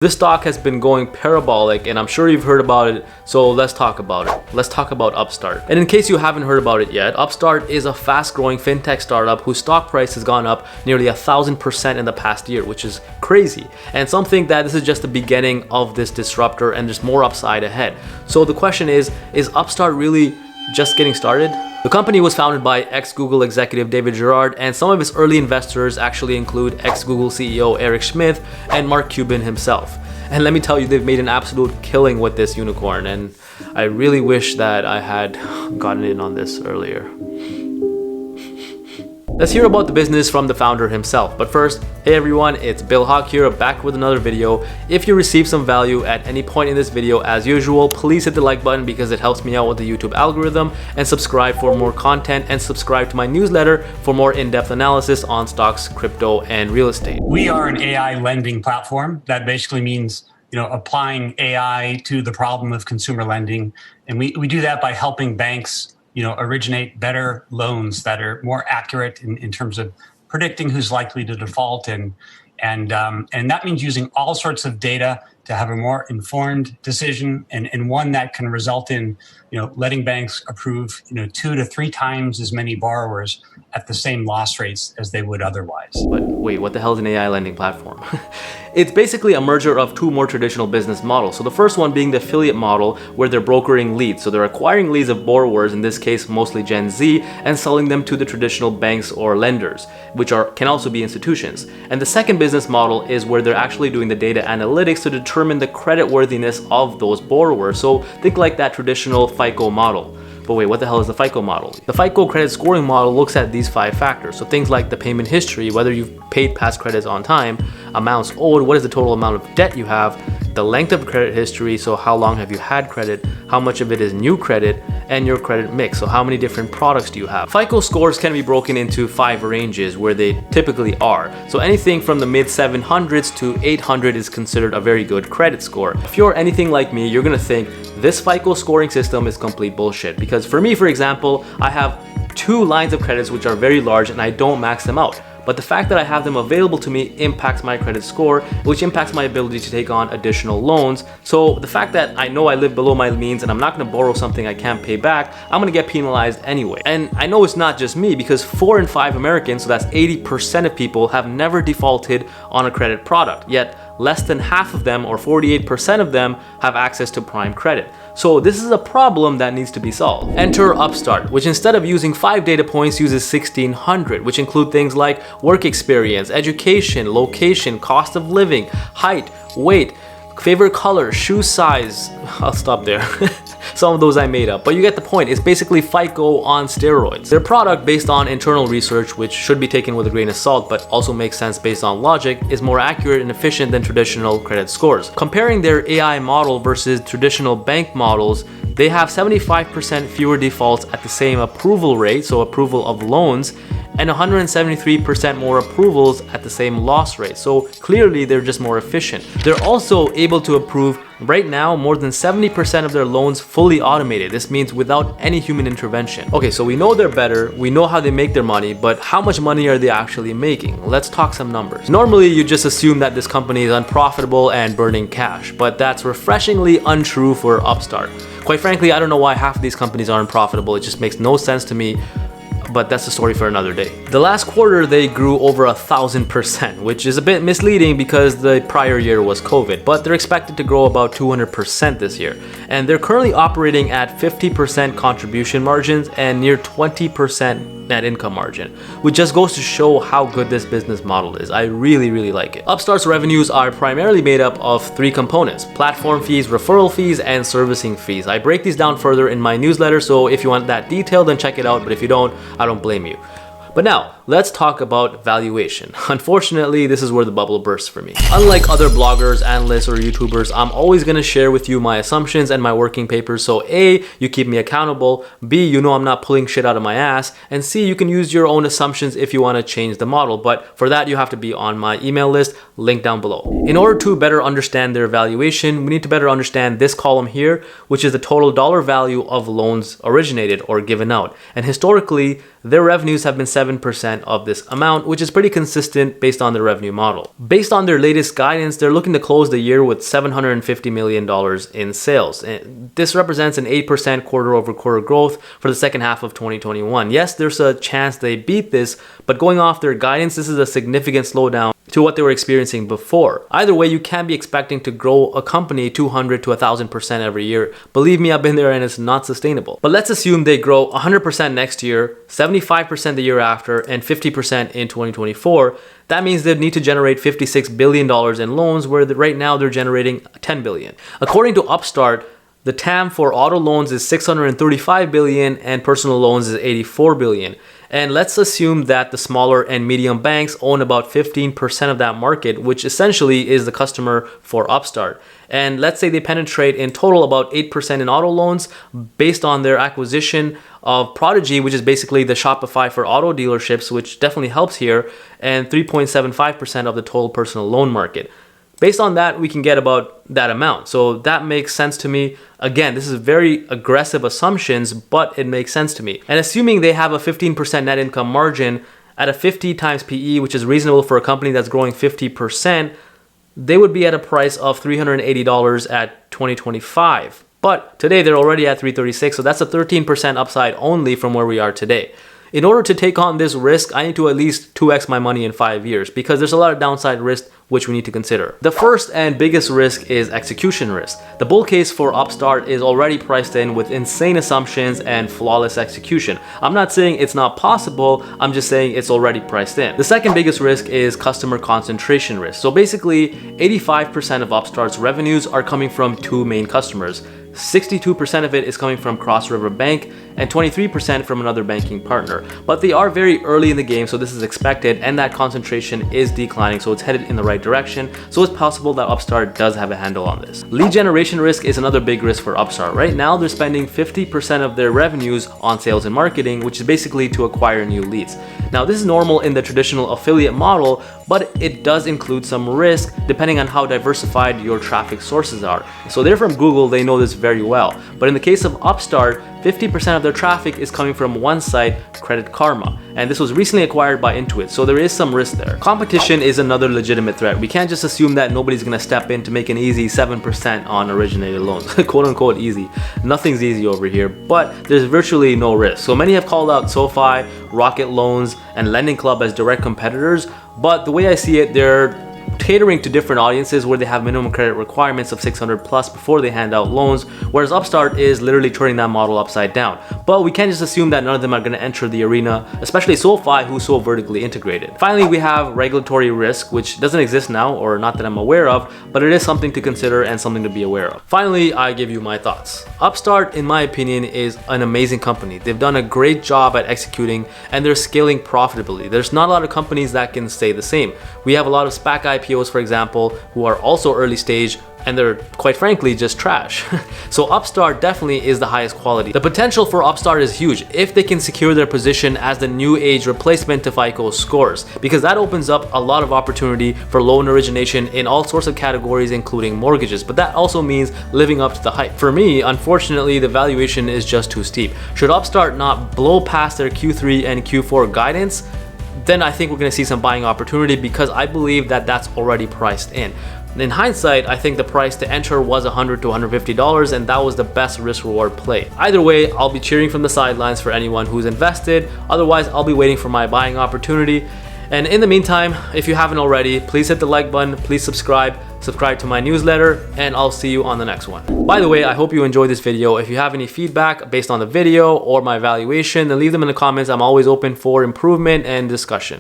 This stock has been going parabolic and I'm sure you've heard about it, so let's talk about it. Let's talk about Upstart. And in case you haven't heard about it yet, Upstart is a fast-growing fintech startup whose stock price has gone up nearly 1,000% in the past year, which is crazy. And some think that this is just the beginning of this disruptor and there's more upside ahead. So the question is Upstart really just getting started? The company was founded by ex-Google executive Dave Girouard, and some of its early investors actually include ex-Google CEO Eric Scmith and Mark Cuban himself. And let me tell you, they've made an absolute killing with this unicorn, and I really wish that I had gotten in on this earlier. Let's hear about the business from the founder himself. But first, hey everyone, it's Bill Hawk here, back with another video. If you receive some value at any point in this video, as usual, please hit the like button because it helps me out with the YouTube algorithm, and subscribe for more content, and subscribe to my newsletter for more in-depth analysis on stocks, crypto, and real estate. We are an AI lending platform. That basically means applying AI to the problem of consumer lending. And we do that by helping banks originate better loans that are more accurate in terms of predicting who's likely to default, and that means using all sorts of data to have a more informed decision, and one that can result in letting banks approve 2 to 3 times as many borrowers at the same loss rates as they would otherwise. But wait, what the hell is an AI lending platform? It's basically a merger of 2 more traditional business models. So the first one being the affiliate model, where they're brokering leads. So they're acquiring leads of borrowers, in this case mostly Gen Z, and selling them to the traditional banks or lenders, which can also be institutions. And the second business model is where they're actually doing the data analytics to determine the creditworthiness of those borrowers. So think like that traditional FICO model. But wait, what the hell is the FICO model? The FICO credit scoring model looks at these 5 factors. So things like the payment history, whether you've paid past credits on time, amounts owed, what is the total amount of debt you have, the length of credit history, so how long have you had credit, how much of it is new credit, and your credit mix, so how many different products do you have. FICO scores can be broken into 5 ranges where they typically are. So anything from the mid 700s to 800 is considered a very good credit score. If you're anything like me, you're gonna think this FICO scoring system is complete bullshit, because for me, for example, I have 2 lines of credits which are very large and I don't max them out. But the fact that I have them available to me impacts my credit score, which impacts my ability to take on additional loans. So the fact that I know I live below my means and I'm not gonna borrow something I can't pay back, I'm gonna get penalized anyway. And I know it's not just me, because 4 in 5 Americans, so that's 80% of people, have never defaulted on a credit product. Yet less than half of them, or 48% of them, have access to prime credit. So this is a problem that needs to be solved. Enter Upstart, which instead of using 5 data points uses 1,600, which include things like work experience, education, location, cost of living, height, weight, favorite color, shoe size. I'll stop there. Some of those I made up, but you get the point. It's basically FICO on steroids. Their product, based on internal research, which should be taken with a grain of salt but also makes sense based on logic, is more accurate and efficient than traditional credit scores. Comparing their AI model versus traditional bank models, they have 75% fewer defaults at the same approval rate, so approval of loans, and 173% more approvals at the same loss rate. So clearly they're just more efficient. They're also able to approve, right now, more than 70% of their loans fully automated. This means without any human intervention. Okay, so we know they're better, we know how they make their money, but how much money are they actually making? Let's talk some numbers. Normally you just assume that this company is unprofitable and burning cash, but that's refreshingly untrue for Upstart. Quite frankly, I don't know why half of these companies aren't profitable. It just makes no sense to me. But that's a story for another day. The last quarter, they grew over 1,000%, which is a bit misleading because the prior year was COVID, but they're expected to grow about 200% this year. And they're currently operating at 50% contribution margins and near 20% net income margin, which just goes to show how good this business model is. I really, really like it. Upstart's revenues are primarily made up of 3 components: platform fees, referral fees, and servicing fees. I break these down further in my newsletter, so if you want that detail, then check it out, but if you don't, I don't blame you. But now, let's talk about valuation. Unfortunately, this is where the bubble bursts for me. Unlike other bloggers, analysts, or YouTubers, I'm always gonna share with you my assumptions and my working papers, so A, you keep me accountable, B, you know I'm not pulling shit out of my ass, and C, you can use your own assumptions if you wanna change the model, but for that you have to be on my email list, link down below. In order to better understand their valuation, we need to better understand this column here, which is the total dollar value of loans originated or given out. And historically, their revenues have been 7% of this amount, which is pretty consistent based on their revenue model. Based on their latest guidance, they're looking to close the year with $750 million in sales. And this represents an 8% quarter-over-quarter growth for the second half of 2021. Yes, there's a chance they beat this, but going off their guidance, this is a significant slowdown to what they were experiencing before. Either way, you can't be expecting to grow a company 200 to 1,000% every year. Believe me, I've been there and it's not sustainable. But let's assume they grow 100% next year, 75% the year after, and 50% in 2024. That means they'd need to generate $56 billion in loans, where right now they're generating $10 billion. According to Upstart, the TAM for auto loans is $635 billion and personal loans is $84 billion. And let's assume that the smaller and medium banks own about 15% of that market, which essentially is the customer for Upstart. And let's say they penetrate in total about 8% in auto loans based on their acquisition of Prodigy, which is basically the Shopify for auto dealerships, which definitely helps here, and 3.75% of the total personal loan market. Based on that, we can get about that amount. So that makes sense to me. Again, this is very aggressive assumptions, but it makes sense to me. And assuming they have a 15% net income margin at a 50 times PE, which is reasonable for a company that's growing 50%, they would be at a price of $380 at 2025. But today they're already at $336, so that's a 13% upside only from where we are today. In order to take on this risk, I need to at least 2x my money in 5 years because there's a lot of downside risk which we need to consider. The first and biggest risk is execution risk. The bull case for Upstart is already priced in with insane assumptions and flawless execution. I'm not saying it's not possible, I'm just saying it's already priced in. The second biggest risk is customer concentration risk. So basically, 85% of Upstart's revenues are coming from two main customers. 62% of it is coming from Cross River Bank and 23% from another banking partner. But they are very early in the game, so this is expected, and that concentration is declining, so it's headed in the right direction. So it's possible that Upstart does have a handle on this. Lead generation risk is another big risk for Upstart. Right now, they're spending 50% of their revenues on sales and marketing, which is basically to acquire new leads. Now, this is normal in the traditional affiliate model, but it does include some risk depending on how diversified your traffic sources are. So they're from Google, they know this very well. But in the case of Upstart, 50% of their traffic is coming from one site, Credit Karma, and this was recently acquired by Intuit, so there is some risk there. Competition is another legitimate threat. We can't just assume that nobody's gonna step in to make an easy 7% on originated loans, quote unquote easy. Nothing's easy over here, but there's virtually no risk. So many have called out SoFi, Rocket Loans, and Lending Club as direct competitors, but the way I see it, they're catering to different audiences where they have minimum credit requirements of 600 plus before they hand out loans, whereas Upstart is literally turning that model upside down. But we can't just assume that none of them are going to enter the arena, especially SoFi, who's so vertically integrated. Finally, we have regulatory risk, which doesn't exist now, or not that I'm aware of, but it is something to consider and something to be aware of. Finally, I give you my thoughts. Upstart, in my opinion, is an amazing company. They've done a great job at executing and they're scaling profitably. There's not a lot of companies that can say the same. We have a lot of SPAC IPOs, for example, who are also early stage, and they're quite frankly just trash. So Upstart definitely is the highest quality. The potential for Upstart is huge if they can secure their position as the new age replacement to FICO scores, because that opens up a lot of opportunity for loan origination in all sorts of categories, including mortgages. But that also means living up to the hype. For me, unfortunately, the valuation is just too steep. Should Upstart not blow past their Q3 and Q4 guidance, then I think we're going to see some buying opportunity, because I believe that that's already priced in. In hindsight, I think the price to enter was $100 to $150, and that was the best risk reward play. Either way, I'll be cheering from the sidelines for anyone who's invested. Otherwise, I'll be waiting for my buying opportunity. And in the meantime, if you haven't already, please hit the like button, please subscribe to my newsletter, and I'll see you on the next one. By the way, I hope you enjoyed this video. If you have any feedback based on the video or my valuation, then leave them in the comments. I'm always open for improvement and discussion.